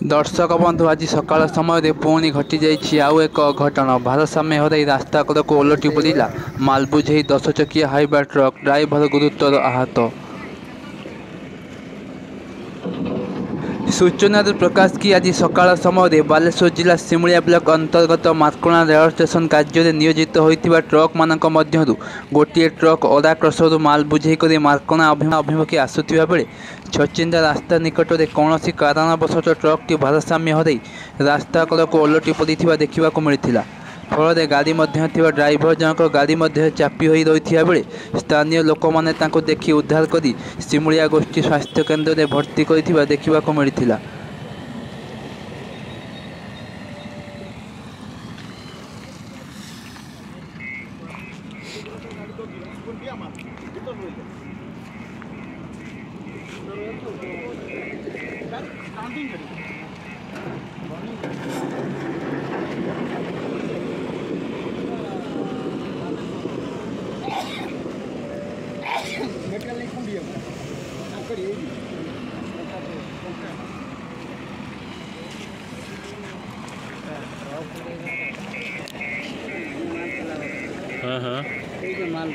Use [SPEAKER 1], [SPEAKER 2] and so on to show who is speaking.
[SPEAKER 1] दर्शक बंधु आज सकाल समय पुणी घटी जाइए आउ एक अघटन भारसाम्य हराई रास्ता कड़क ओलटि पड़ा मालबुझे 10 चकिया हाइवा ट्रक ड्राइवर गुरुतर आहत। सूचना प्रकाश कि आज सकाल समय बालेश्वर जिला सिमुलिया ब्लॉक अंतर्गत मार्कोणा रेल स्टेशन कार्य नियोजित होता ट्रक मान गोटे ट्रक अदा क्रसर माल बुझे कर मार्कोणा अभिमुखे आसुवा बेले छचिंदा रास्ता निकट में कौन कारणवश ट्रकटी भारसाम्य हराई रास्ता कड़क ओलटि पड़ा देखा मिलता। फल गाड़ी मध्य ड्राइवर जनक गाड़ी मध्य चापी हो रही बेले स्थानीय लोक मैंने देखि उद्धार कर सिमुलिया गोष्ठी स्वास्थ्य केन्द्र में भर्ती कर देखा मिलता।
[SPEAKER 2] हाँ हाँ।
[SPEAKER 3] माल